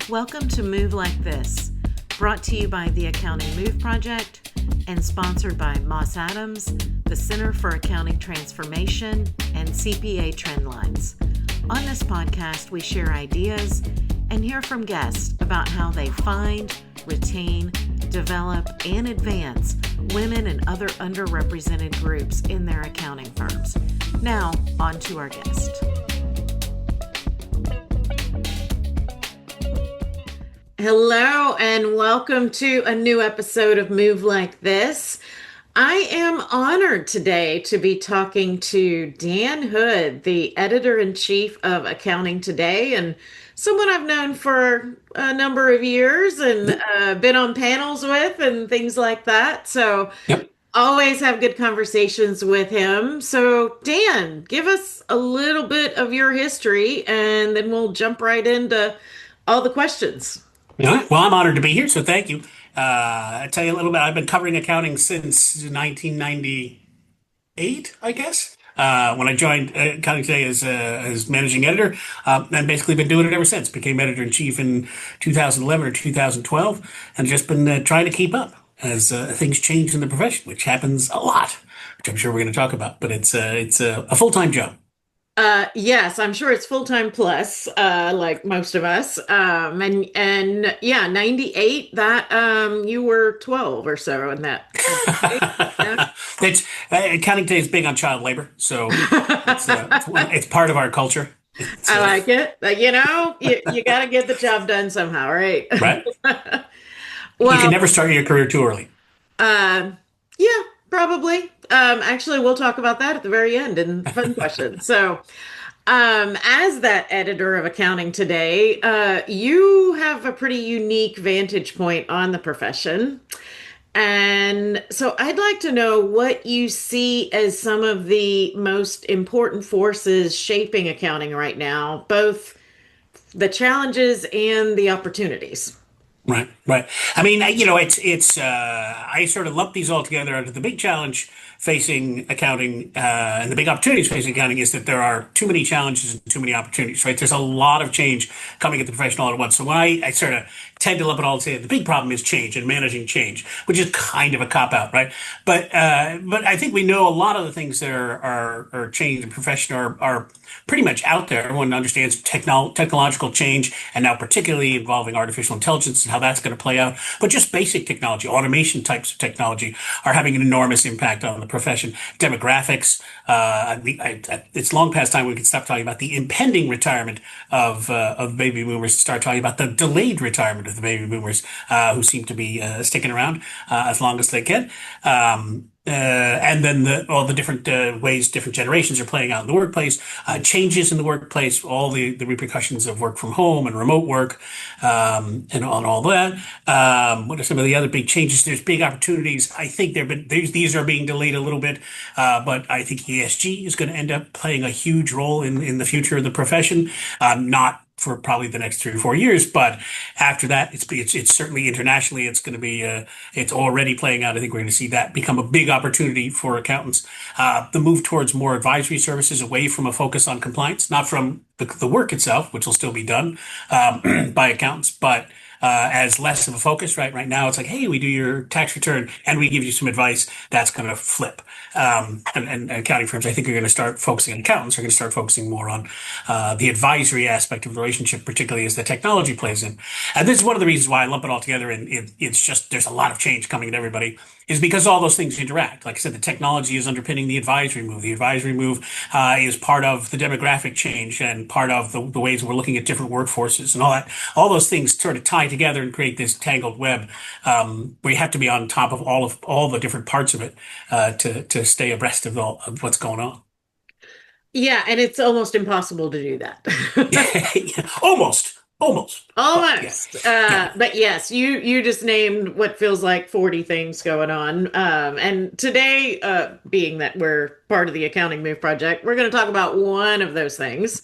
Welcome to Move Like This, brought to you by the Accounting Move Project and sponsored by Moss Adams, the Center for Accounting Transformation, and CPA Trendlines. On this podcast, we share ideas and hear from guests about how they find, retain, develop, and advance women and other underrepresented groups in their accounting firms. Now, on to our guest. Hello, and welcome to a new episode of Move Like This. I am honored today to be talking to Dan Hood, the editor-in-chief of Accounting Today, and someone I've known for a number of years and been on panels with and things like that. So always have good conversations with him. So Dan, give us a little bit of your history and then we'll jump right into all the questions. All right. Well, I'm honored to be here, so thank you. I'll tell you a little bit. I've been covering accounting since 1998, I guess, when I joined Accounting Today as managing editor, and basically been doing it ever since. Became editor-in-chief in 2011 or 2012, and just been trying to keep up as things change in the profession, which happens a lot, which I'm sure we're going to talk about. But it's a full-time job. Yes, I'm sure it's full-time plus, like most of us. And yeah, 98, that, you were 12 or so in that. Yeah. It's Accounting Today is big on child labor, so it's part of our culture. I like it. You got to get the job done somehow, right? Right. Well, you can never start your career too early. Yeah, probably. Actually, we'll talk about that at the very end in fun questions. So, as that editor of Accounting Today, you have a pretty unique vantage point on the profession. And so I'd like to know what you see as some of the most important forces shaping accounting right now, both the challenges and the opportunities. Right, right. I mean, I sort of lump these all together under the big challenge facing accounting, and the big opportunities facing accounting is that there are too many challenges and too many opportunities, right? There's a lot of change coming at the profession all at once. So when I sort of tend to lump it all and say the big problem is change and managing change, which is kind of a cop-out, right? But I think we know a lot of the things that are changing in the profession are pretty much out there. Everyone understands technological change, and now particularly involving artificial intelligence and how that's going to play out. But just basic technology, automation types of technology are having an enormous impact on the profession. Demographics, it's long past time we can stop talking about the impending retirement of baby boomers and start talking about the delayed retirement of the baby boomers, who seem to be sticking around as long as they can. And then all the different ways different generations are playing out in the workplace, changes in the workplace, all the repercussions of work from home and remote work, and on all that. What are some of the other big changes? There's big opportunities. I think these are being delayed a little bit, but I think ESG is going to end up playing a huge role in the future of the profession. Not for probably the next 3 or 4 years, but after that, it's certainly internationally, it's going to be it's already playing out. I think we're going to see that become a big opportunity for accountants. The move towards more advisory services, away from a focus on compliance, not from the work itself, which will still be done by accountants, but as less of a focus. Right now, it's like, hey, we do your tax return and we give you some advice. That's going to flip. And accounting firms, I think, are going to start focusing, accountants are going to start focusing more on the advisory aspect of the relationship, particularly as the technology plays in. And this is one of the reasons why I lump it all together. And it's just, there's a lot of change coming at everybody, is because all those things interact. Like I said, the technology is underpinning the advisory move. The advisory move is part of the demographic change and part of the ways we're looking at different workforces and all that. All those things sort of tie together and create this tangled web, where you have to be on top of all the different parts of it to stay abreast of what's going on. Yeah, and it's almost impossible to do that. Almost. But yes, you just named what feels like 40 things going on. And today, being that we're part of the Accounting Move Project, we're going to talk about one of those things.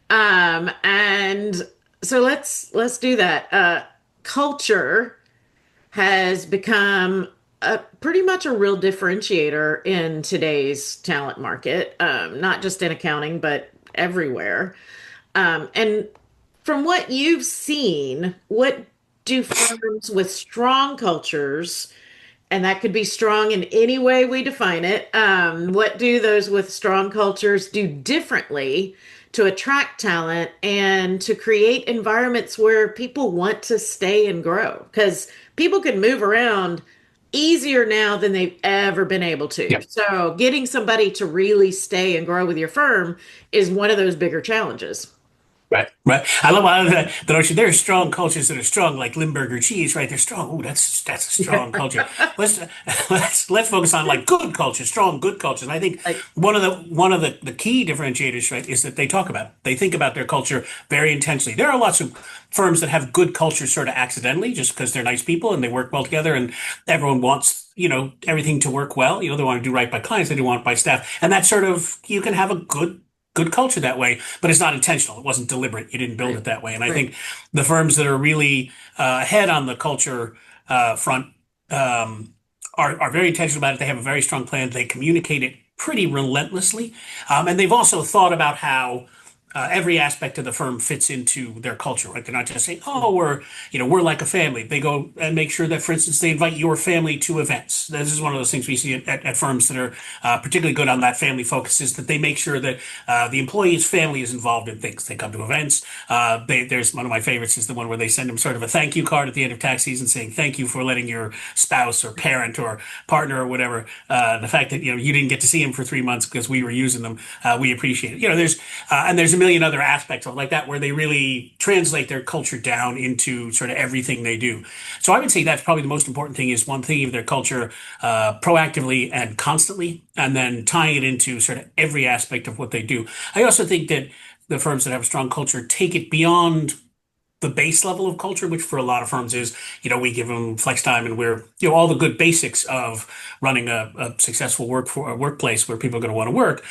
And so let's do that. Culture has become pretty much a real differentiator in today's talent market, not just in accounting, but everywhere. And from what you've seen, what do firms with strong cultures, and that could be strong in any way we define it, what do those with strong cultures do differently to attract talent and to create environments where people want to stay and grow? Because people can move around easier now than they've ever been able to. Yeah. So, getting somebody to really stay and grow with your firm is one of those bigger challenges. Right, right. I love the notion. There are strong cultures that are strong, like Limburger cheese, right? They're strong. Oh, that's a strong culture. Let's let's focus on like good culture, strong good culture. And I think Like, one of the key differentiators, right, is that they think about their culture very intentionally. There are lots of firms that have good culture sort of accidentally, just because they're nice people and they work well together, and everyone wants everything to work well. They want to do right by clients, they do want by staff, and that sort of you can have a good culture that way, but it's not intentional. It wasn't deliberate. You didn't build right, it that way. And I right. think the firms that are really ahead on the culture front are very intentional about it. They have a very strong plan. They communicate it pretty relentlessly. And they've also thought about how every aspect of the firm fits into their culture, right? They're not just saying, "Oh, we're like a family." They go and make sure that, for instance, they invite your family to events. This is one of those things we see at firms that are particularly good on that family focus, is that they make sure that the employee's family is involved in things. They come to events. There's one of my favorites is the one where they send them sort of a thank you card at the end of tax season saying, "Thank you for letting your spouse or parent or partner or whatever, the fact that you didn't get to see them for 3 months because we were using them, we appreciate it." There's a million other aspects of like that where they really translate their culture down into sort of everything they do. So I would say that's probably the most important thing, is one, thinking of their culture proactively and constantly, and then tying it into sort of every aspect of what they do. I also think that the firms that have a strong culture take it beyond the base level of culture, which for a lot of firms is, we give them flex time, and we're, all the good basics of running a successful workplace where people are going to want to work,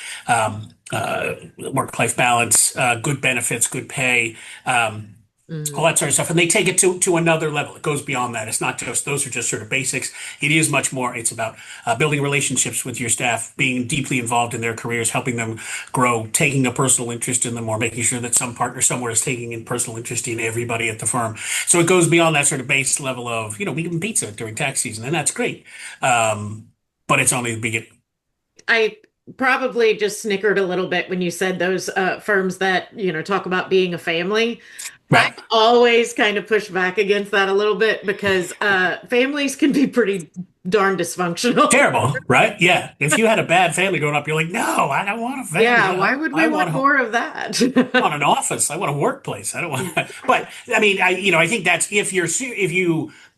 work-life balance, good benefits, good pay, all Mhm. that sort of stuff. And they take it to another level. It goes beyond that. It's not just, those are just sort of basics. It is much more. It's about building relationships with your staff, being deeply involved in their careers, helping them grow, taking a personal interest in them, or making sure that some partner somewhere is taking a personal interest in everybody at the firm. So it goes beyond that sort of base level of, we give them pizza during tax season, and that's great. But it's only the beginning. I probably just snickered a little bit when you said those firms that, talk about being a family. I Right. always kind of push back against that a little bit because families can be pretty darn dysfunctional. Terrible, right? Yeah. If you had a bad family growing up, you're like, no, I don't want a family. Yeah, I, why would we I want want a more of that? want an office. I want a workplace. I don't want. But I mean, I think that's if you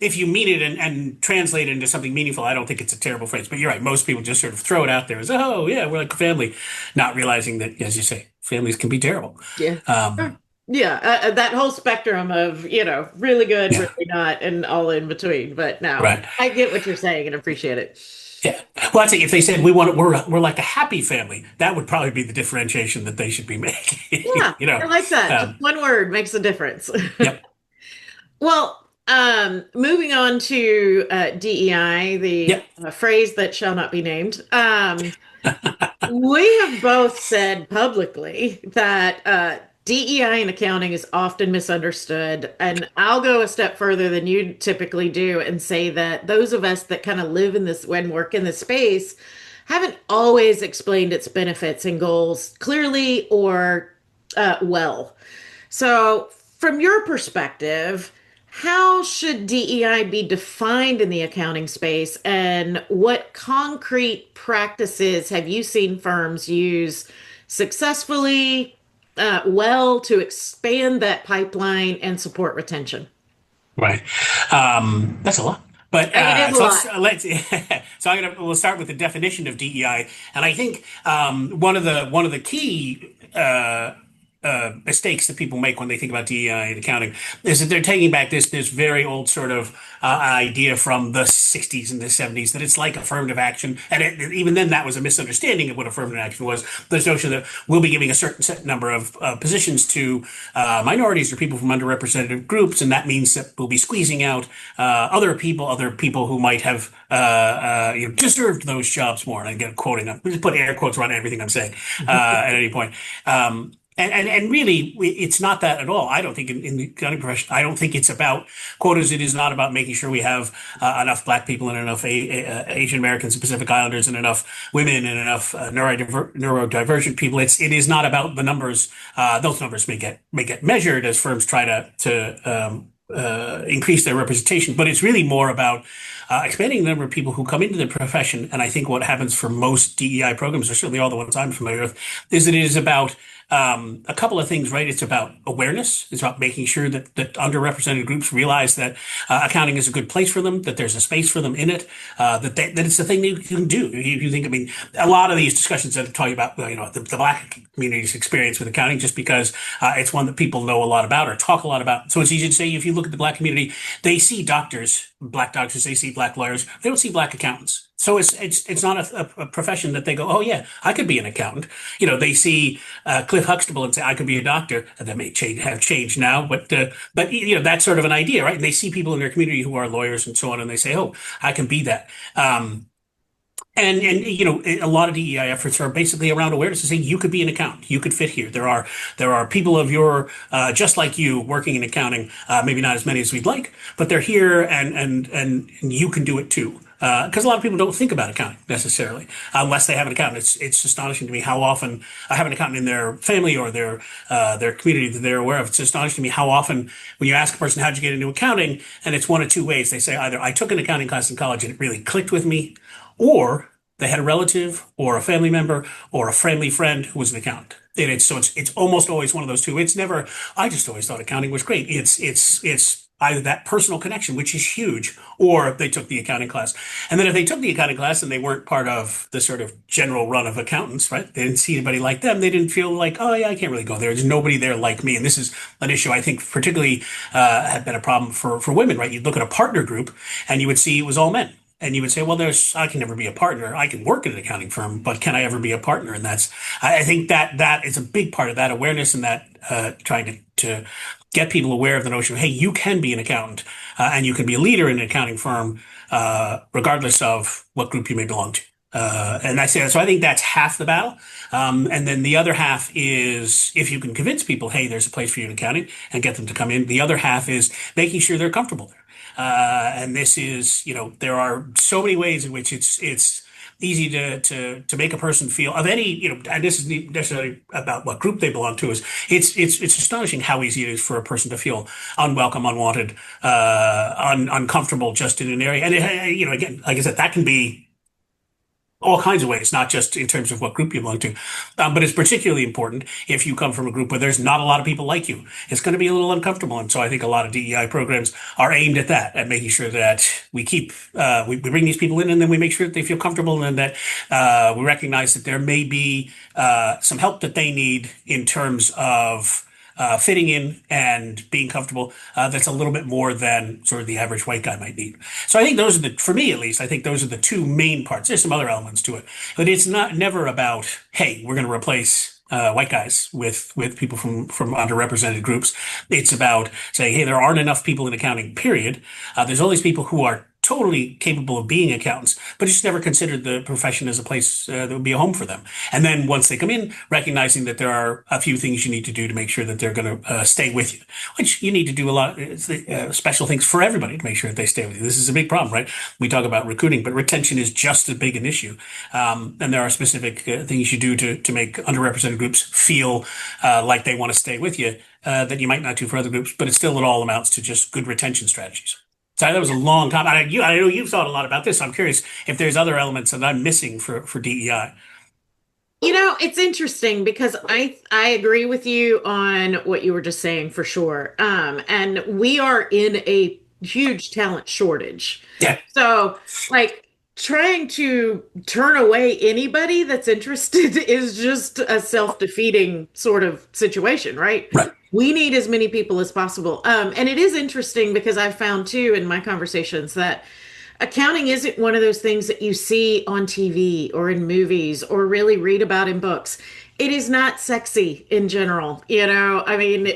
mean it and translate it into something meaningful. I don't think it's a terrible phrase. But you're right. Most people just sort of throw it out there as, oh yeah, we're like a family, not realizing that, as you say, families can be terrible. Yeah. Um, Yeah, that whole spectrum of, really good, yeah, really not, and all in between. But no, right. I get what you're saying and appreciate it. Yeah. Well, I think if they said we're like a happy family, that would probably be the differentiation that they should be making. Yeah, I like that. Just one word makes a difference. Yep. Well, moving on to DEI, the Yep. phrase that shall not be named. We have both said publicly that DEI in accounting is often misunderstood. And I'll go a step further than you typically do and say that those of us that kind of live in this and work in this space haven't always explained its benefits and goals clearly or well. So, from your perspective, how should DEI be defined in the accounting space, and what concrete practices have you seen firms use successfully, well, to expand that pipeline and support retention? Right. That's a lot. But It is a so lot. let's so we'll start with the definition of DEI, and I think one of the key mistakes that people make when they think about DEI in accounting is that they're taking back this very old sort of idea from the 60s and the 70s that it's like affirmative action, and even then that was a misunderstanding of what affirmative action was. This notion that we'll be giving a certain set number of positions to minorities or people from underrepresented groups, and that means that we'll be squeezing out other people who might have deserved those jobs more. And I get quoting, I'm just put air quotes around everything I'm saying at any point. And really, it's not that at all. I don't think in the accounting profession, I don't think it's about quotas. It is not about making sure we have enough Black people and enough Asian Americans and Pacific Islanders and enough women and enough neurodivergent people. It is not about the numbers. Those numbers may get measured as firms try to increase their representation, but it's really more about expanding the number of people who come into the profession. And I think what happens for most DEI programs, or certainly all the ones I'm familiar with, is that it is about a couple of things, right? It's about awareness. It's about making sure that underrepresented groups realize that accounting is a good place for them, that there's a space for them in it, that it's the thing that you can do. You think, I mean, a lot of these discussions that are talking about, the Black community's experience with accounting, just because it's one that people know a lot about or talk a lot about. So it's easy to say, if you look at the Black community, they see doctors, Black doctors, they see Black lawyers, they don't see Black accountants. So it's not a profession that they go, oh yeah, I could be an accountant. They see Cliff Huxtable and say, I could be a doctor. And that may have changed now, but that's sort of an idea, right? And they see people in their community who are lawyers and so on, and they say, oh, I can be that. And a lot of DEI efforts are basically around awareness to saying you could be an accountant, you could fit here. There are people of your just like you working in accounting, maybe not as many as we'd like, but they're here, and you can do it too. Because a lot of people don't think about accounting necessarily unless they have an accountant. It's astonishing to me how often I have an accountant in their family or their community that they're aware of. It's astonishing to me how often when you ask a person, how'd you get into accounting? And it's one of two ways. They say either I took an accounting class in college and it really clicked with me, or they had a relative or a family member or a friendly friend who was an accountant. And it's almost always one of those two. It's never, I just always thought accounting was great. It's either that personal connection, which is huge, or they took the accounting class. And then if they took the accounting class and they weren't part of the sort of general run of accountants, right? They didn't see anybody like them. They didn't feel like, oh yeah, I can't really go there. There's nobody there like me. And this is an issue I think particularly had been a problem for women, right? You'd look at a partner group and you would see it was all men. And you would say, well, I can never be a partner. I can work in an accounting firm, but can I ever be a partner? And I think that is a big part of that awareness, and that trying to get people aware of the notion of, hey, you can be an accountant and you can be a leader in an accounting firm, regardless of what group you may belong to. And I say that. So I think that's half the battle. And then the other half is if you can convince people, hey, there's a place for you in accounting, and get them to come in. The other half is making sure they're comfortable there. And this is, there are so many ways in which it's easy to make a person feel of any, and this isn't necessarily about what group they belong to, is it's astonishing how easy it is for a person to feel unwelcome, unwanted, uncomfortable just in an area. And again, like I said, that can be all kinds of ways, not just in terms of what group you belong to. But it's particularly important if you come from a group where there's not a lot of people like you. It's going to be a little uncomfortable. And so I think a lot of DEI programs are aimed at that, at making sure that we bring these people in, and then we make sure that they feel comfortable, and that we recognize that there may be some help that they need in terms of fitting in and being comfortable, that's a little bit more than sort of the average white guy might need. So I think for me at least, I think those are the two main parts. There's some other elements to it, but it's never about, hey, we're going to replace white guys with people from underrepresented groups. It's about saying, hey, there aren't enough people in accounting, period. There's all these people who are totally capable of being accountants, but just never considered the profession as a place that would be a home for them. And then once they come in, recognizing that there are a few things you need to do to make sure that they're going to stay with you, which you need to do a lot special things for everybody to make sure that they stay with you. This is a big problem, right? We talk about recruiting, but retention is just as big an issue. And there are specific things you do to make underrepresented groups feel like they want to stay with you that you might not do for other groups, but it all amounts to just good retention strategies. Sorry, that was a long time. I know you've thought a lot about this. So I'm curious if there's other elements that I'm missing for DEI. It's interesting because I agree with you on what you were just saying for sure. And we are in a huge talent shortage. Yeah. So, like, trying to turn away anybody that's interested is just a self-defeating sort of situation, right? Right. We need as many people as possible. And it is interesting because I've found too in my conversations that accounting isn't one of those things that you see on TV or in movies or really read about in books. It is not sexy in general, I mean,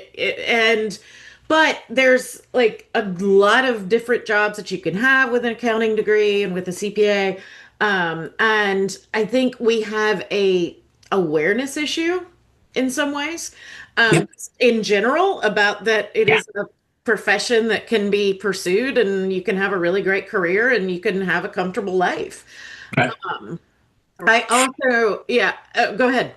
but there's like a lot of different jobs that you can have with an accounting degree and with a CPA. And I think we have a awareness issue in some ways, um, Yep. in general, about that it Yeah. is a profession that can be pursued and you can have a really great career and you can have a comfortable life. Right. Um, I also, yeah, go ahead.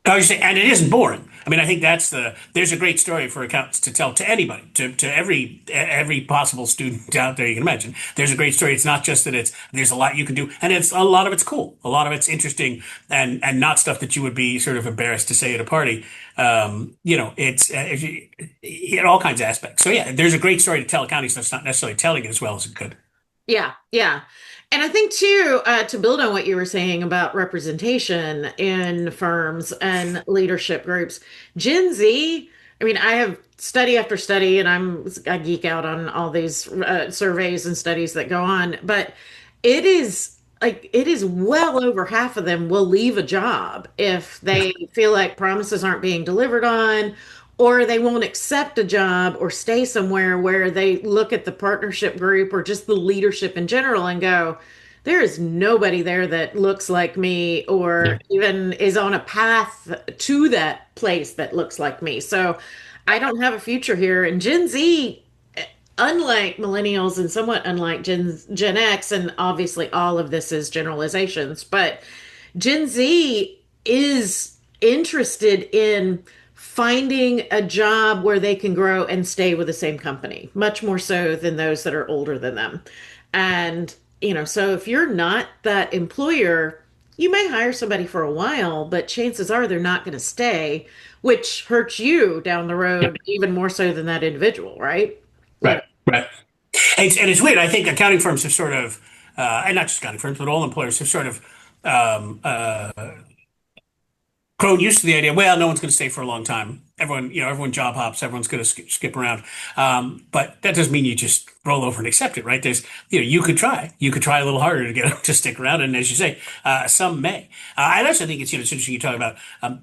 I was saying, and it isn't boring. I mean, I think there's a great story for accountants to tell to anybody, to every possible student out there you can imagine. There's a great story. It's not just that there's a lot you can do, and it's a lot of it's cool. A lot of it's interesting and not stuff that you would be sort of embarrassed to say at a party. It's in all kinds of aspects. So yeah, there's a great story to tell accounting stuff. It's not necessarily telling it as well as it could. Yeah, yeah. And I think too, to build on what you were saying about representation in firms and leadership groups, Gen Z, I mean, I have study after study, and I geek out on all these surveys and studies that go on, but it is well over half of them will leave a job if Yeah. they feel like promises aren't being delivered on, or they won't accept a job or stay somewhere where they look at the partnership group or just the leadership in general and go, there is nobody there that looks like me or Yeah. even is on a path to that place that looks like me. So I don't have a future here. And Gen Z, unlike millennials and somewhat unlike Gen X, and obviously all of this is generalizations, but Gen Z is interested in finding a job where they can grow and stay with the same company, much more so than those that are older than them. And, so if you're not that employer, you may hire somebody for a while, but chances are they're not going to stay, which hurts you down the Yeah. road even more so than that individual, right? You know, Right. Right. And it's weird. I think accounting firms have sort of, and not just accounting firms, but all employers have sort of um, uh, grown used to the idea. Well, no one's going to stay for a long time. Everyone job hops. Everyone's going to skip around. But that doesn't mean you just roll over and accept it, right? You could try a little harder to get them to stick around. And as you say, some may. I also think it's interesting you talk about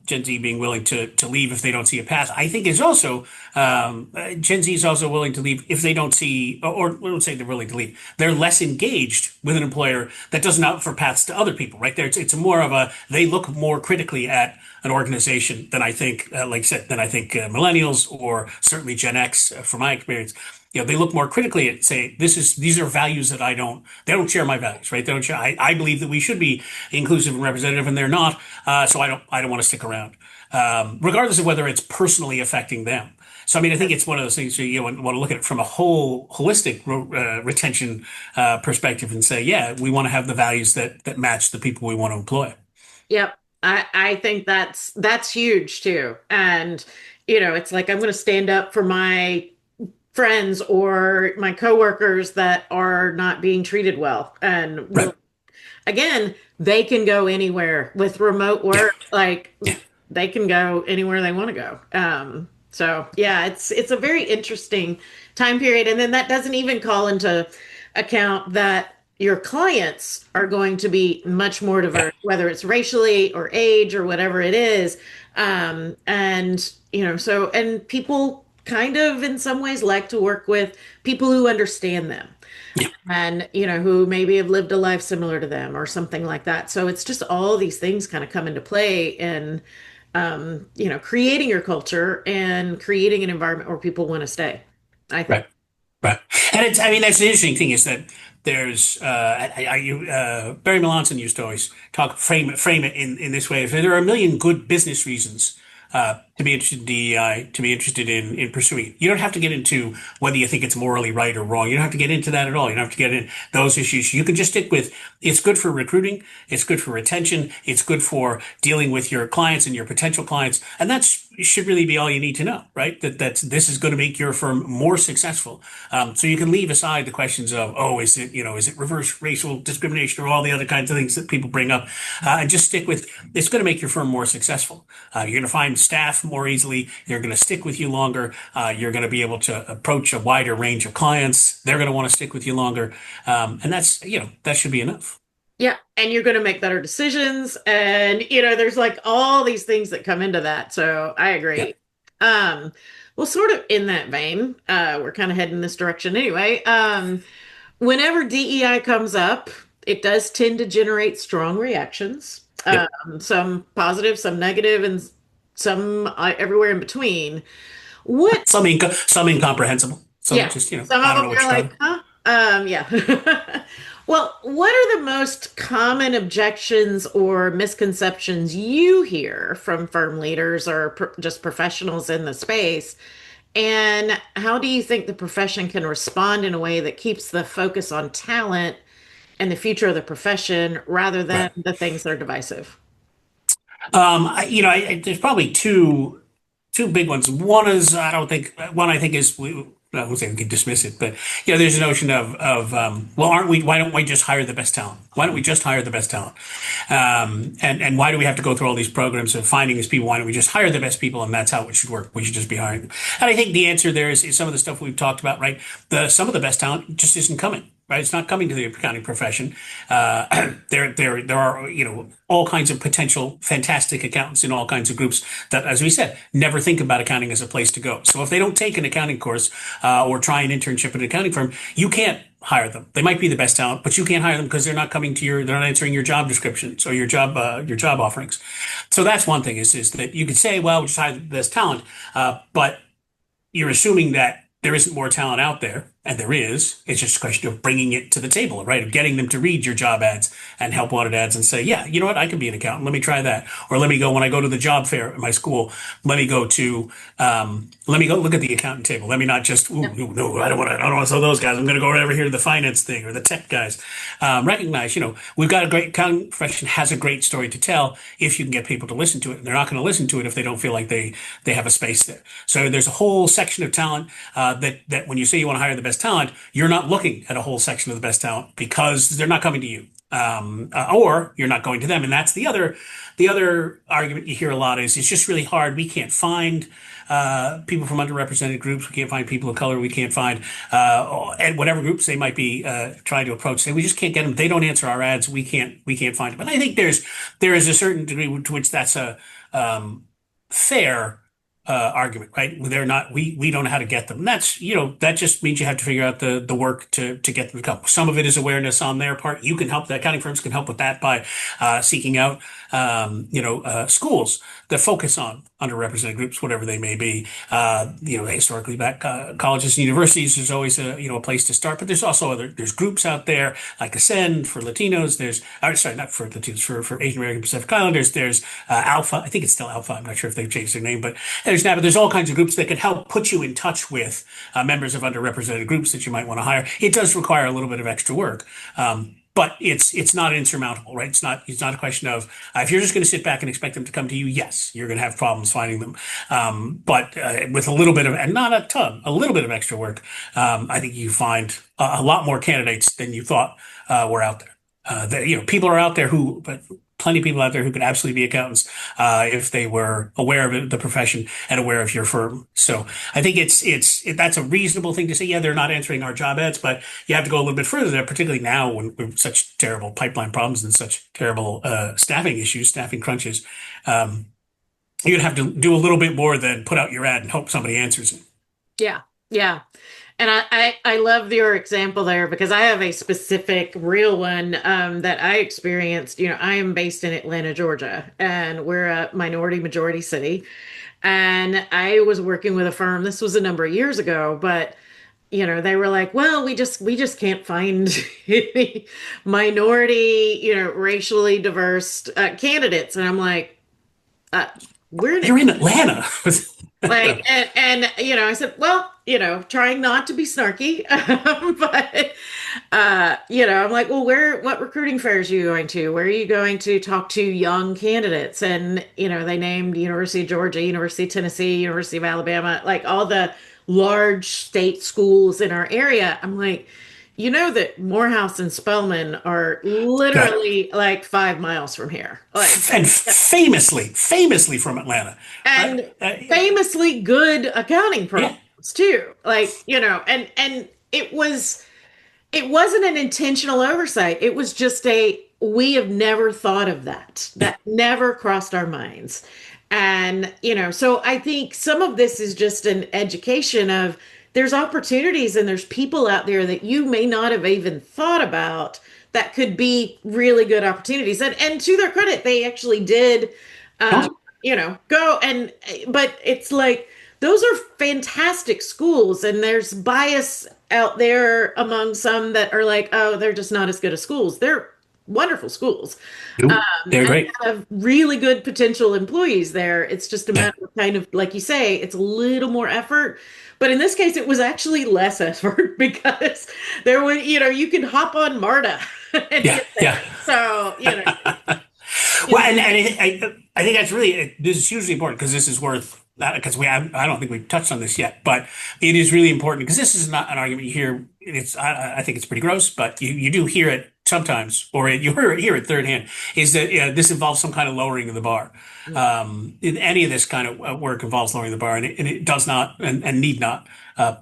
Gen Z being willing to leave if they don't see a path. I think is also Gen Z is also willing to leave if they don't see, or we don't say they're willing to leave. They're less engaged with an employer that doesn't offer paths to other people, right? There, it's more of a they look more critically at an organization than I think, like I said, than I think millennials or certainly Gen X, from my experience. They look more critically at say these are values that they don't share my values, right? They don't share. I believe that we should be inclusive and representative, and they're not. So I don't want to stick around, regardless of whether it's personally affecting them. So I mean, I think it's one of those things you want to look at it from a whole holistic retention perspective and say, yeah, we want to have the values that match the people we want to employ. Yep. I think that's huge too. And it's like I'm going to stand up for my friends or my coworkers that are not being treated well. And Right. again, they can go anywhere with remote Yeah. work. Like Yeah. they can go anywhere they want to go. So yeah, it's a very interesting time period. And then that doesn't even call into account that your clients are going to be much more Yeah. diverse, whether it's racially or age or whatever it is. And and people kind of in some ways like to work with people who understand them Yeah. and who maybe have lived a life similar to them or something like that. So it's just all these things kind of come into play in creating your culture and creating an environment where people want to stay, I think. Right. Right. And it's, I mean, that's the interesting thing is that there's, Barry Melanson used to always frame it in this way. If there are a million good business reasons, to be interested in DEI, to be interested in pursuing it. You don't have to get into whether you think it's morally right or wrong. You don't have to get into that at all. You don't have to get in those issues. You can just stick with it's good for recruiting. It's good for retention. It's good for dealing with your clients and your potential clients. And that's should really be all you need to know, right? This is going to make your firm more successful. So you can leave aside the questions of, oh, is it reverse racial discrimination or all the other kinds of things that people bring up, and just stick with it's going to make your firm more successful. You're going to find staff more easily. They're going to stick with you longer. You're going to be able to approach a wider range of clients. They're going to want to stick with you longer, and that should be enough. Yeah, and you're going to make better decisions, and there's like all these things that come into that. So I Yeah. agree. Well, sort of in that vein, we're kind of heading this direction anyway. Whenever DEI comes up, it does tend to generate strong reactions, Yep. some positive, some negative, and some everywhere in between. What Some incomprehensible. Some Yeah, just, some I of don't them know what are you're like, talking. huh? Yeah. Well, what are the most common objections or misconceptions you hear from firm leaders or just professionals in the space? And how do you think the profession can respond in a way that keeps the focus on talent and the future of the profession rather than Right. the things that are divisive? There's probably two big ones. One is I don't think one I think is I won't say we can dismiss it, but there's a notion of well, aren't we? Why don't we just hire the best talent? Why don't we just hire the best talent? And why do we have to go through all these programs of finding these people? Why don't we just hire the best people and that's how it should work? We should just be hiring them. And I think the answer there is some of the stuff we've talked about, right? Some of the best talent just isn't coming. Right, it's not coming to the accounting profession. There are all kinds of potential fantastic accountants in all kinds of groups that, as we said, never think about accounting as a place to go. So if they don't take an accounting course or try an internship at an accounting firm, you can't hire them. They might be the best talent, but you can't hire them because they're not answering your job descriptions or your job offerings. So that's one thing is that you could say, well, we just hire the best talent, but you're assuming that there isn't more talent out there, and there is. It's just a question of bringing it to the table, right? Of getting them to read your job ads and help wanted ads and say, yeah, you know what? I can be an accountant. Let me try that. Or let me go when I go to the job fair at my school. Let me go look at the accountant table. Let me not just, no, I don't want to sell those guys. I'm going to go right over here to the finance thing or the tech guys. Recognize, we've got a great accounting profession has a great story to tell if you can get people to listen to it. And they're not going to listen to it if they don't feel like they have a space there. So there's a whole section of talent that when you say you want to hire the best talent, you're not looking at a whole section of the best talent because they're not coming to you. Or you're not going to them. And that's the other argument you hear a lot is it's just really hard. We can't find people from underrepresented groups. We can't find people of color. We can't find and whatever groups they might be trying to approach. Say we just can't get them. They don't answer our ads. We can't find them. And I think there is a certain degree to which that's a fair argument, right? They're not, we don't know how to get them. And that's, that just means you have to figure out the work to get them to come. Some of it is awareness on their part. You can help, the accounting firms can help with that by seeking out, schools that focus on underrepresented groups, whatever they may be. Historically back, colleges and universities, there's always a place to start, but there's also there's groups out there like Ascend for Latinos. Sorry, not for Latinos, for Asian American Pacific Islanders. There's Alpha. I think it's still Alpha. I'm not sure if they've changed their name, but there's all kinds of groups that can help put you in touch with members of underrepresented groups that you might want to hire. It does require a little bit of extra work. But it's not insurmountable, right? It's not a question of if you're just going to sit back and expect them to come to you. Yes, you're going to have problems finding them, but with a little bit of and not a ton, a little bit of extra work, I think you find a lot more candidates than you thought were out there. People are out there but plenty of people out there who could absolutely be accountants if they were aware of the profession and aware of your firm. So I think that's a reasonable thing to say. Yeah, they're not answering our job ads, but you have to go a little bit further there, particularly now when we have such terrible pipeline problems and such terrible staffing issues, staffing crunches. You're gonna have to do a little bit more than put out your ad and hope somebody answers it. Yeah, yeah. And I love your example there because I have a specific real one that I experienced. I am based in Atlanta, Georgia, and we're a minority majority city. And I was working with a firm. This was a number of years ago, but they were like, well, we just can't find any minority, racially diverse candidates. And I'm like, uh, we're in You're in Atlanta. like, and I said, well, trying not to be snarky, but I'm like, well, what recruiting fairs are you going to? Where are you going to talk to young candidates? And they named University of Georgia, University of Tennessee, University of Alabama, like all the large state schools in our area. I'm like, that Morehouse and Spelman are Got literally like 5 miles from here. Like, and famously from Atlanta, right? and famously good accounting Yeah. programs too. Like, and it wasn't an intentional oversight. It was just we have never thought of that. That never crossed our minds. And, so I think some of this is just an education of there's opportunities and there's people out there that you may not have even thought about that could be really good opportunities. And to their credit, they actually did Awesome. go and, but it's like, those are fantastic schools, and there's bias out there among some that are like, oh, they're just not as good as schools. They're wonderful schools. Nope. They're And great. have really good potential employees there. It's just a Yeah. matter of kind of, like you say, it's a little more effort. But in this case, it was actually less effort because there was, you can hop on MARTA and Yeah. get there. Yeah. So, Well, you and I think that's really this is hugely important because this is worth because I don't think we've touched on this yet, but it is really important because this is not an argument you hear. I think it's pretty gross, but you do hear it sometimes, or hear it third hand. Is that this involves some kind of lowering of the bar? Any of this kind of work involves lowering the bar, and it does not and need not.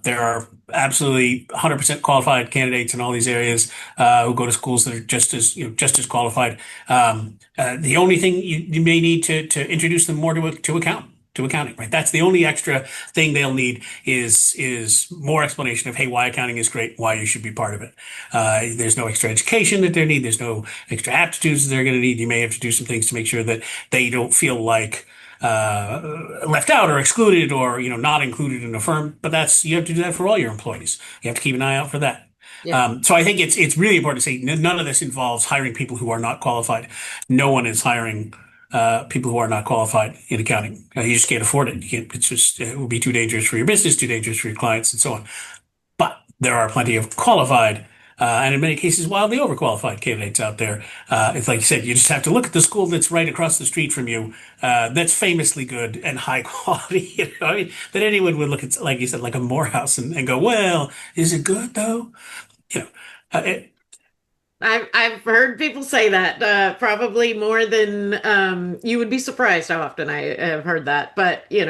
There are absolutely 100% qualified candidates in all these areas who go to schools that are just as qualified. The only thing you may need to introduce them more to accounting, right? That's the only extra thing they'll need is more explanation of, hey, why accounting is great, why you should be part of it. There's no extra education that they need. There's no extra aptitudes that they're going to need. You may have to do some things to make sure that they don't feel like left out or excluded or not included in a firm. But you have to do that for all your employees. You have to keep an eye out for that. yeah, So I think it's really important to say none of this involves hiring people who are not qualified. No one is hiring people who are not qualified in accounting. You just can't afford it. You can't, it would be too dangerous for your business, too dangerous for your clients, and so on. But there are plenty of qualified, and in many cases, wildly overqualified candidates out there. It's like you said, you just have to look at the school that's right across the street from you, that's famously good and high quality. I mean, that anyone would look at, like you said, like a Morehouse and go, well, is it good though? You know, uh, it, I've heard people say that probably more than you would be surprised how often I have heard that. But it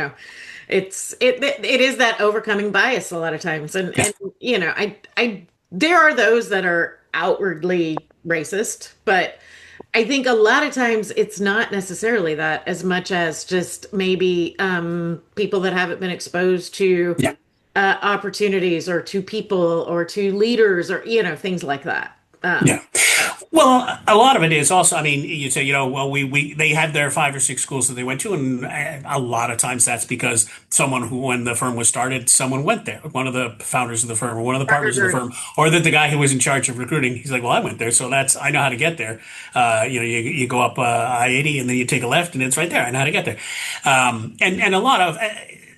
is that overcoming bias a lot of times, and yeah, I there are those that are outwardly racist, but I think a lot of times it's not necessarily that as much as just maybe people that haven't been exposed to yeah. opportunities or to people or to leaders or things like that. Yeah. Well, a lot of it is also, I mean, you say, well, they had their 5 or 6 schools that they went to, and a lot of times that's because someone who, when the firm was started, someone went there, one of the founders of the firm or one of the partners of the firm, or that the guy who was in charge of recruiting, he's like, well, I went there, so I know how to get there. You go up I-80 and then you take a left and it's right there. I know how to get there. And a lot of,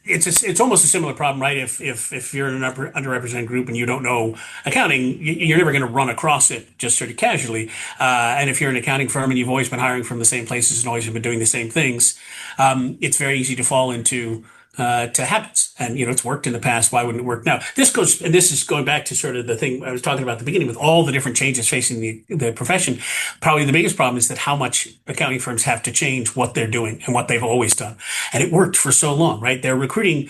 it's almost a similar problem, right? If you're in an underrepresented group and you don't know accounting, you're never going to run across it just sort of casually. And if you're an accounting firm and you've always been hiring from the same places and always been doing the same things, it's very easy to fall into to habits. And it's worked in the past. Why wouldn't it work now? This is going back to sort of the thing I was talking about at the beginning with all the different changes facing the profession. Probably the biggest problem is that how much accounting firms have to change what they're doing and what they've always done. And it worked for so long, right? They're recruiting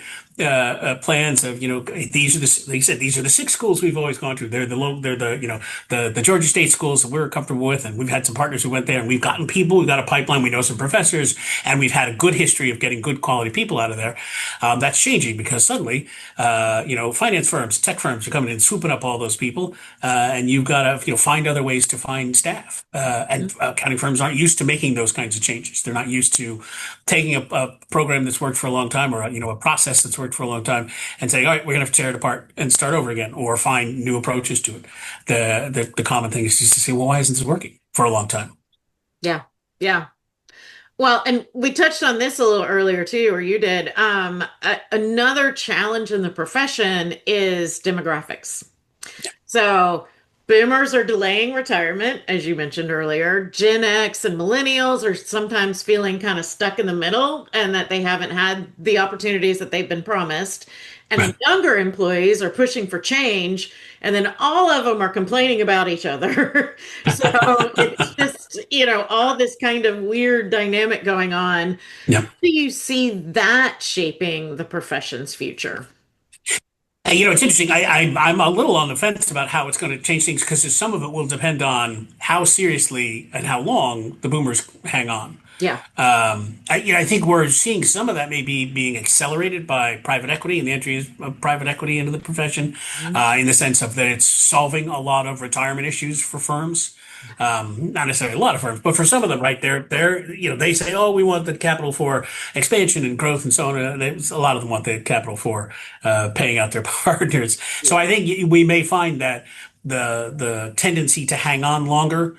plans of these are like you said, these are the 6 schools we've always gone to. They're the Georgia State schools that we're comfortable with, and we've had some partners who went there, and we've gotten people, we've got a pipeline, we know some professors, and we've had a good history of getting good quality people out of there. That's changing because suddenly finance firms, tech firms are coming in, swooping up all those people, and you've got to find other ways to find staff. And accounting firms aren't used to making those kinds of changes. They're not used to taking a program that's worked for a long time or a process that's worked for a long time and saying, all right, we're going to have to tear it apart and start over again or find new approaches to it. The common thing is just to say, well, why isn't this working for a long time? Yeah. Yeah. Well, and we touched on this a little earlier too, or you did. Another challenge in the profession is demographics. So boomers are delaying retirement, as you mentioned earlier. Gen X and millennials are sometimes feeling kind of stuck in the middle and that they haven't had the opportunities that they've been promised. And Right. then younger employees are pushing for change, and then all of them are complaining about each other. So it's just, all this kind of weird dynamic going on. Yeah. Do you see that shaping the profession's future? It's interesting. I'm a little on the fence about how it's going to change things because some of it will depend on how seriously and how long the boomers hang on. Yeah. I think we're seeing some of that maybe being accelerated by private equity and the entry of private equity into the profession, in the sense of that it's solving a lot of retirement issues for firms. Not necessarily a lot of firms, but for some of them, right, they say, oh, we want the capital for expansion and growth and so on. And a lot of them want the capital for paying out their partners. So I think we may find that the tendency to hang on longer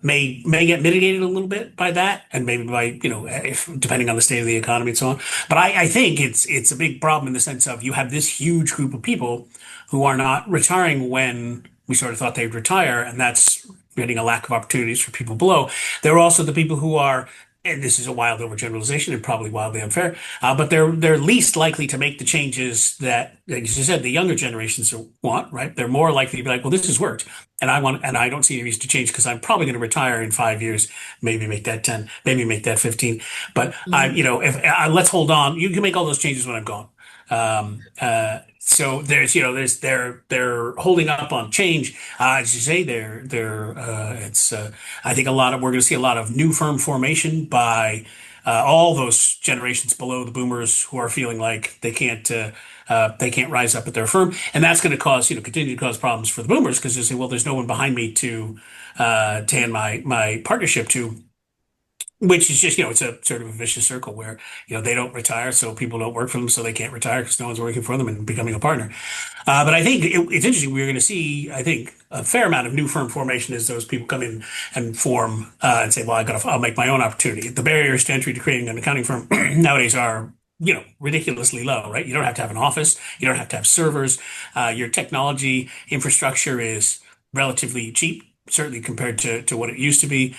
may get mitigated a little bit by that, and maybe by if, depending on the state of the economy and so on. But I think it's a big problem in the sense of you have this huge group of people who are not retiring when we sort of thought they'd retire, and that's creating a lack of opportunities for people below. There are also the people who are, and this is a wild overgeneralization and probably wildly unfair, but they're least likely to make the changes that, like you said, the younger generations want. Right? They're more likely to be like, well, this has worked, and I don't see any reason to change because I'm probably going to retire in 5 years, maybe make that 10, maybe make that 15. But if let's hold on. You can make all those changes when I'm gone. So they're holding up on change. As you say, I think we're going to see a lot of new firm formation by all those generations below the boomers who are feeling like they can't rise up at their firm, and that's going to continue to cause problems for the boomers because they say, well, there's no one behind me to hand my partnership to. Which is just, it's a sort of a vicious circle where, they don't retire, so people don't work for them, so they can't retire because no one's working for them and becoming a partner. But I think it's interesting. We're going to see, I think, a fair amount of new firm formation as those people come in and form and say, well, I'll make my own opportunity. The barriers to entry to creating an accounting firm nowadays are, ridiculously low, right? You don't have to have an office. You don't have to have servers. Your technology infrastructure is relatively cheap, certainly compared to what it used to be.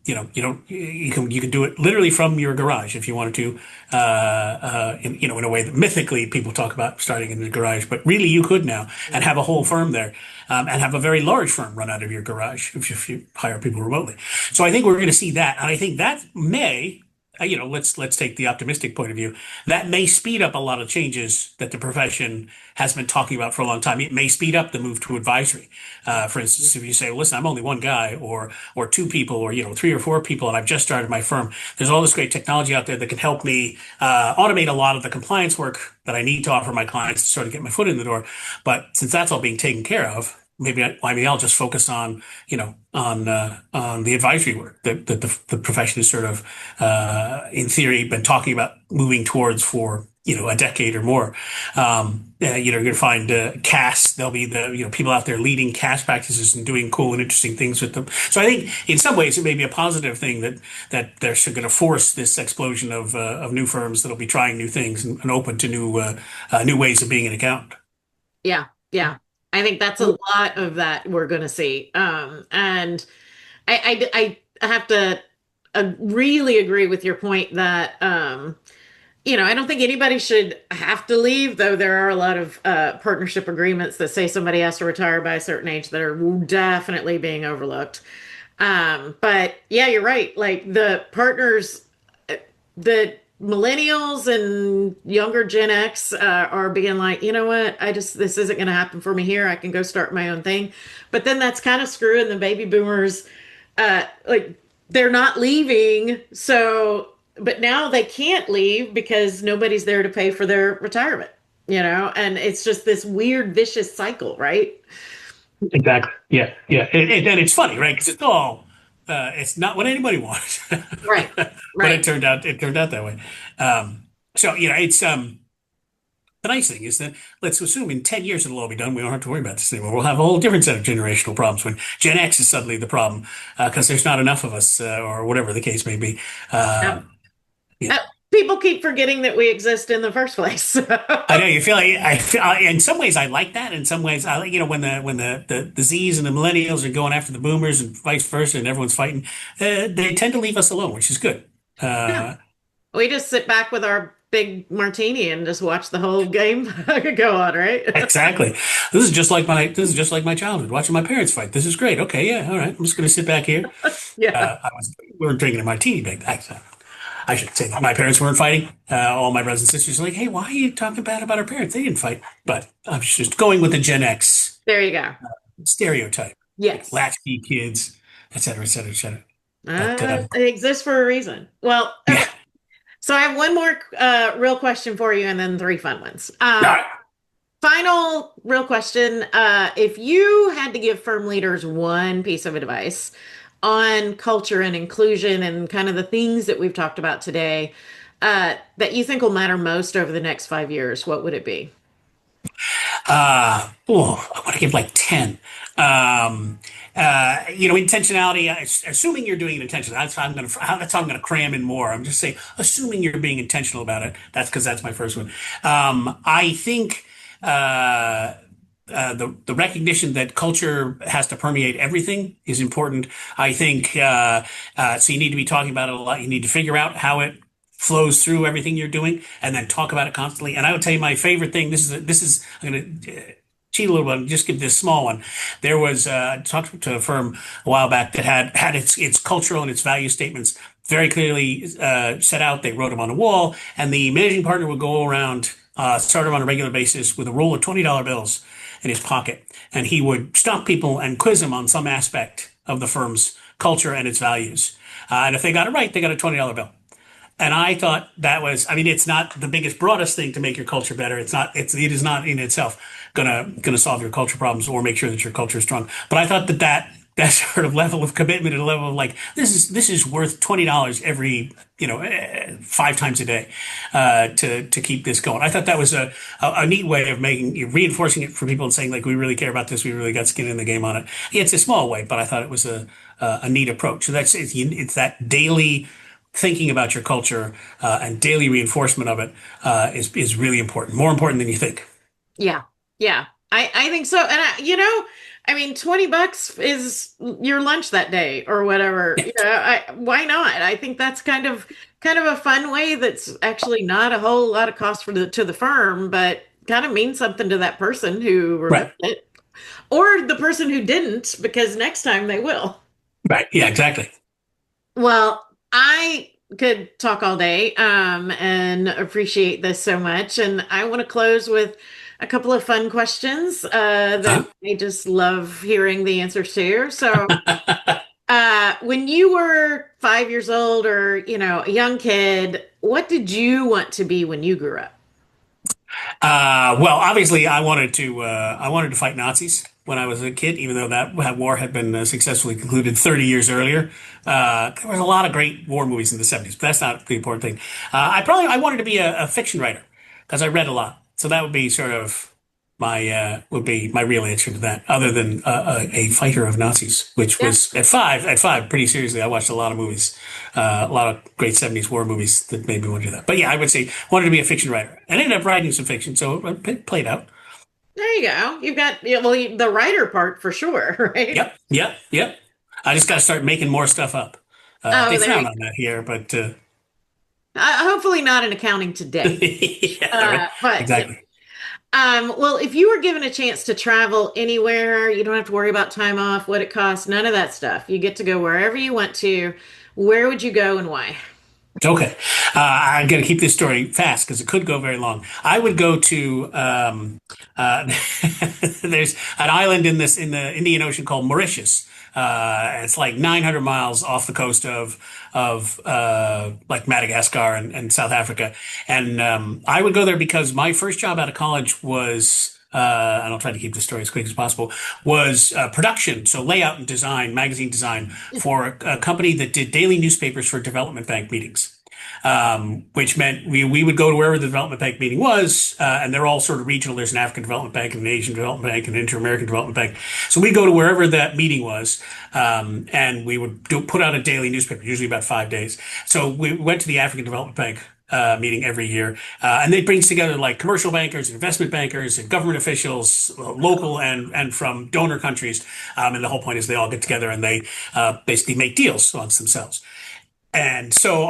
You can do it literally from your garage if you wanted to, in a way that mythically people talk about starting in the garage, but really you could now and have a whole firm there, and have a very large firm run out of your garage if you hire people remotely. So I think we're going to see that, and I think that may. Let's take the optimistic point of view. That may speed up a lot of changes that the profession has been talking about for a long time. It may speed up the move to advisory. For instance, if you say, well, listen, I'm only one guy or two people or, three or four people, and I've just started my firm. There's all this great technology out there that can help me automate a lot of the compliance work that I need to offer my clients to sort of get my foot in the door. But since that's all being taken care of, maybe I'll just focus on the advisory work that the profession has sort of in theory been talking about moving towards for a decade or more. You're going to find CAS. There'll be the people out there leading CAS practices and doing cool and interesting things with them. So I think in some ways it may be a positive thing that they're going to force this explosion of new firms that'll be trying new things and open to new ways of being an accountant. Yeah, yeah. I think that's a lot of that we're going to see. And I have to really agree with your point that, I don't think anybody should have to leave, though there are a lot of partnership agreements that say somebody has to retire by a certain age that are definitely being overlooked. But yeah, you're right. Like the partners, the millennials and younger Gen X are being like, you know what, this isn't going to happen for me here. I can go start my own thing. But then that's kind of screwing the baby boomers. Like they're not leaving. So, but now they can't leave because nobody's there to pay for their retirement, and it's just this weird, vicious cycle, right? Exactly. Yeah. Yeah. And it's funny, right? Because it's not what anybody wants. Right. But Right. it turned out that way. So it's the nice thing is that let's assume in 10 years it'll all be done. We don't have to worry about this anymore. We'll have a whole different set of generational problems when Gen X is suddenly the problem because there's not enough of us or whatever the case may be. Yeah. Yeah. People keep forgetting that we exist in the first place. I know you feel like in some ways I like that. In some ways I like, when the Z's and the millennials are going after the boomers and vice versa and everyone's fighting, they tend to leave us alone, which is good. Yeah. We just sit back with our big martini and just watch the whole game go on, right? Exactly. This is just like my childhood, watching my parents fight. This is great. Okay, yeah, all right. I'm just going to sit back here. Yeah. We were drinking a martini back then. I should say that my parents weren't fighting. All my brothers and sisters were like, hey, why are you talking bad about our parents? They didn't fight. But I was just going with the Gen X There you go. stereotype. Like Yes. latchkey kids, et cetera, et cetera, et cetera. But It exists for a reason. Well, okay. yeah. So I have one more real question for you and then three fun ones. All right. Final real question. If you had to give firm leaders one piece of advice on culture and inclusion and kind of the things that we've talked about today, that you think will matter most over the next 5 years, what would it be? I want to give like 10. Intentionality, assuming you're doing it intentionally, that's how I'm going to cram in more. I'm just saying, assuming you're being intentional about it. That's because that's my first one. I think, the recognition that culture has to permeate everything is important. I think so. You need to be talking about it a lot. You need to figure out how it flows through everything you're doing, and then talk about it constantly. And I would tell you my favorite thing. This is I'm going to cheat a little bit and just give this small one. There was I talked to a firm a while back that had its cultural and its value statements very clearly set out. They wrote them on a wall, and the managing partner would go around, sort of on a regular basis with a roll of $20 bills in his pocket, and he would stop people and quiz them on some aspect of the firm's culture and its values. And if they got it right, they got a $20 bill. And I thought that was, I mean, it's not the biggest, broadest thing to make your culture better. It is not in itself gonna solve your culture problems or make sure that your culture is strong. But I thought that sort of level of commitment and a level of like, this is worth $20 every, 5 times a day, to keep this going. I thought that was a neat way of reinforcing it for people and saying like, we really care about this. We really got skin in the game on it. Yeah, it's a small way, but I thought it was a neat approach. So it's that daily thinking about your culture, and daily reinforcement of it, is really important, more important than you think. Yeah, yeah, I think so. And I mean, $20 is your lunch that day or whatever. Why not? I think that's kind of a fun way that's actually not a whole lot of cost to the firm, but kind of means something to that person who Right. remembered it, or the person who didn't, because next time they will. Right. Yeah, exactly. Well, I could talk all day, and appreciate this so much. And I want to close with a couple of fun questions that Huh? I just love hearing the answers to. So, when you were 5 years old or, a young kid, what did you want to be when you grew up? Well, obviously, I wanted to fight Nazis when I was a kid, even though that war had been successfully concluded 30 years earlier. There was a lot of great war movies in the 70s, but that's not the important thing. I wanted to be a fiction writer because I read a lot, so that would be sort of my real answer to that. Other than a fighter of Nazis, which Yeah. was at five, pretty seriously. I watched a lot of movies, a lot of great 70s war movies that made me want to do that. But yeah, I would say wanted to be a fiction writer. And I ended up writing some fiction, so it played out. There you go. You've got, yeah, well, the writer part for sure, right? Yep, yep, yep. I just got to start making more stuff up. They Oh, there frown you on that here, but go. Hopefully not in accounting today. yeah, right, But exactly. well, if you were given a chance to travel anywhere, you don't have to worry about time off, what it costs, none of that stuff. You get to go wherever you want to. Where would you go and why? Okay. I'm going to keep this story fast because it could go very long. I would go to, there's an island in the Indian Ocean called Mauritius. It's like 900 miles off the coast of like Madagascar and South Africa. And I would go there because my first job out of college was, and I'll try to keep the story as quick as possible, was production, so layout and design, magazine design for a company that did daily newspapers for development bank meetings. Which meant we would go to wherever the development bank meeting was, and they're all sort of regional. There's an African Development Bank, and an Asian Development Bank, and an Inter-American Development Bank. So we'd go to wherever that meeting was, and we would put out a daily newspaper, usually about 5 days. So we went to the African Development Bank meeting every year, and they brings together like commercial bankers, investment bankers, and government officials, local and from donor countries. And the whole point is they all get together and they basically make deals amongst themselves. And so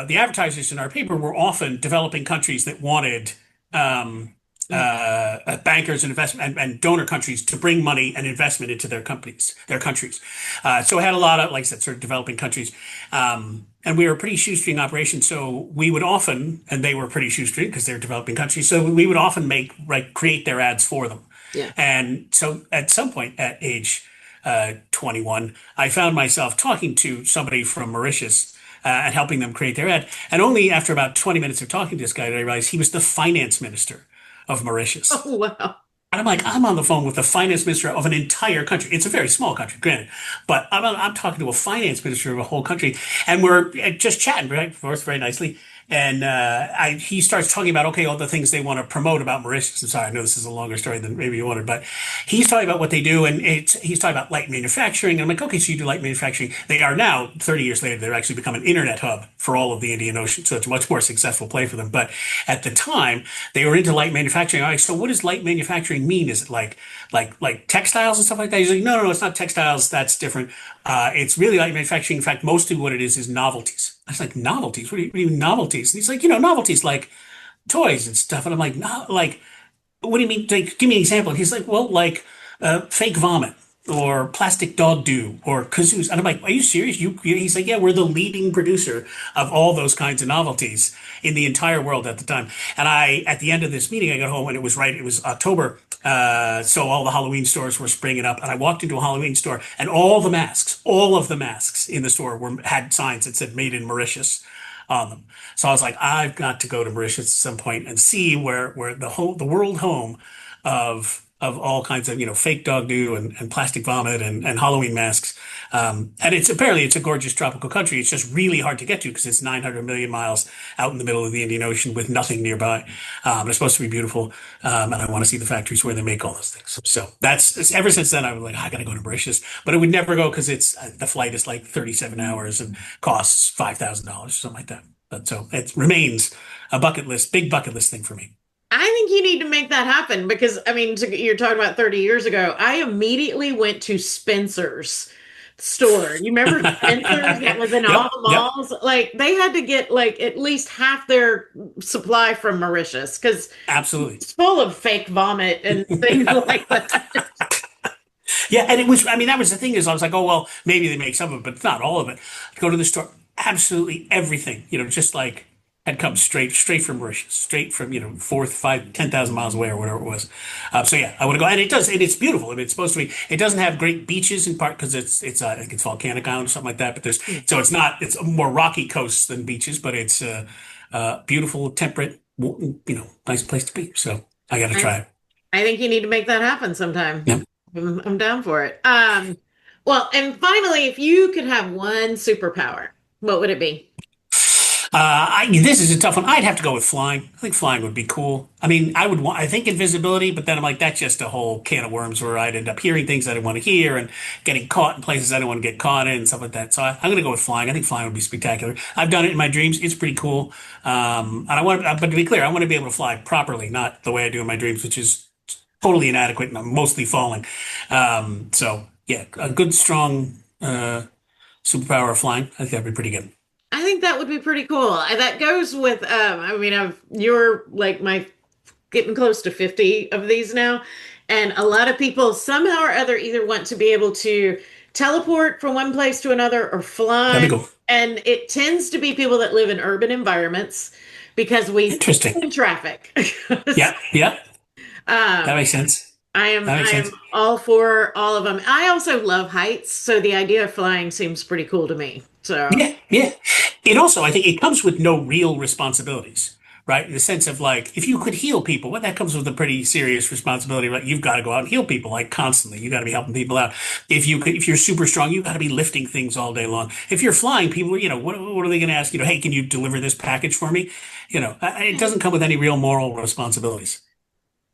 the advertisers in our paper were often developing countries that wanted bankers and investment and donor countries to bring money and investment into their countries. So it had a lot of, like I said, sort of developing countries. And we were a pretty shoestring operation. So we would often, and they were pretty shoestring because they're developing countries. So we would often create their ads for them. Yeah. And so at some point at age 21, I found myself talking to somebody from Mauritius and helping them create their ad. And only after about 20 minutes of talking to this guy did I realize he was the finance minister of Mauritius. Oh, wow. And I'm like, I'm on the phone with the finance minister of an entire country. It's a very small country, granted, but I'm talking to a finance minister of a whole country, and we're just chatting, right? Of course, very nicely. And he starts talking about, okay, all the things they want to promote about Mauritius. I'm sorry, I know this is a longer story than maybe you wanted, but he's talking about what they do, and he's talking about light manufacturing. And I'm like, okay, so you do light manufacturing. They are now, 30 years later, they're actually become an internet hub for all of the Indian Ocean, so it's a much more successful play for them. But at the time, they were into light manufacturing. All right, so what does light manufacturing mean? Is it like textiles and stuff like that? He's like, no, it's not textiles. That's different. It's really light manufacturing. In fact, mostly what it is novelties. I was like, novelties? What do you mean novelties? And he's like, novelties like toys and stuff. And I'm like, no, like, what do you mean? Like, give me an example. And he's like, well, like fake vomit or plastic dog dew or kazoos. And I'm like, are you serious? He's like, yeah, we're the leading producer of all those kinds of novelties in the entire world at the time. And at the end of this meeting, I got home and it was October. So all the Halloween stores were springing up, and I walked into a Halloween store, and all of the masks in the store had signs that said "Made in Mauritius" on them. So I was like, I've got to go to Mauritius at some point and see where the world home of all kinds of fake dog dew and plastic vomit and Halloween masks. And apparently it's a gorgeous tropical country. It's just really hard to get to because it's 900 million miles out in the middle of the Indian Ocean with nothing nearby. It's supposed to be beautiful, and I want to see the factories where they make all those things. So that's ever since then I was like, I got to go to Mauritius, but I would never go because the flight is like 37 hours and costs $5,000 or something like that. But so it remains a big bucket list thing for me. I think you need to make that happen because, I mean, you're talking about 30 years ago. I immediately went to Spencer's store. You remember Spencer's that was in all the malls? Yep. Like, they had to get, like, at least half their supply from Mauritius because absolutely it's full of fake vomit and things like that. Yeah, and that was the thing is I was like, oh, well, maybe they make some of it, but not all of it. I go to the store, absolutely everything, just like had come straight from Mauritius, straight from 10,000 miles away or whatever it was. So yeah, I want to go, and it's beautiful. I mean, it's supposed to be. It doesn't have great beaches in part because I think it's volcanic island or something like that. But it's more rocky coasts than beaches, but it's beautiful, temperate, nice place to be. So I got to try it. I think you need to make that happen sometime. Yeah. I'm down for it. Well, and finally, if you could have one superpower, what would it be? This is a tough one. I'd have to go with flying. I think flying would be cool. I mean, I think invisibility, but then I'm like, that's just a whole can of worms where I'd end up hearing things I didn't want to hear and getting caught in places I didn't want to get caught in and stuff like that. So I'm going to go with flying. I think flying would be spectacular. I've done it in my dreams. It's pretty cool. And but to be clear, I want to be able to fly properly, not the way I do in my dreams, which is totally inadequate and I'm mostly falling. So yeah, a good, strong, superpower of flying. I think that'd be pretty good. I think that would be pretty cool. That goes with, you're like my getting close to 50 of these now. And a lot of people somehow or other either want to be able to teleport from one place to another or fly. That'd be cool. And it tends to be people that live in urban environments because we Interesting. in traffic. Yeah. That makes sense. I am all for all of them. I also love heights, so the idea of flying seems pretty cool to me. So yeah. It also, I think, it comes with no real responsibilities, right? In the sense of like, if you could heal people, well, that comes with a pretty serious responsibility, right? You've got to go out and heal people like constantly. You got to be helping people out. If you're super strong, you've got to be lifting things all day long. If you're flying, people, what are they going to ask? Hey, can you deliver this package for me? It doesn't come with any real moral responsibilities.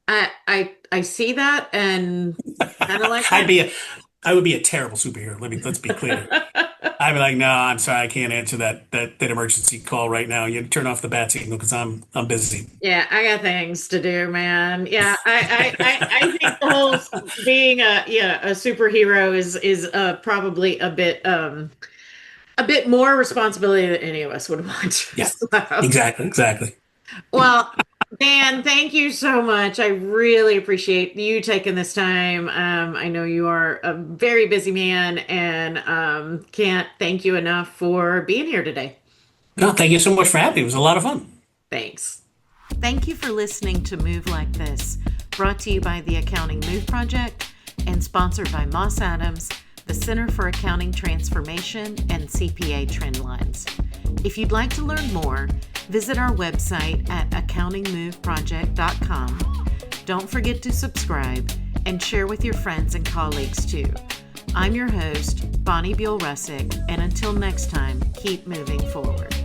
I see that and kind of like that. I would be a terrible superhero. Let's be clear. I'd be like, no, I'm sorry, I can't answer that emergency call right now. You turn off the bat signal because I'm busy. Yeah, I got things to do, man. Yeah, I think the whole being a superhero is probably a bit more responsibility than any of us would want. Yeah, so. Exactly. Well, Dan, thank you so much. I really appreciate you taking this time. I know you are a very busy man and can't thank you enough for being here today. No, thank you so much for having me. It was a lot of fun. Thanks. Thank you for listening to Move Like This, brought to you by the Accounting Move Project and sponsored by Moss Adams, the Center for Accounting Transformation and CPA Trendlines. If you'd like to learn more, visit our website at accountingmoveproject.com Don't forget to subscribe and share with your friends and colleagues too. I'm your host, Bonnie Buol Ruszczyk, and until next time, keep moving forward.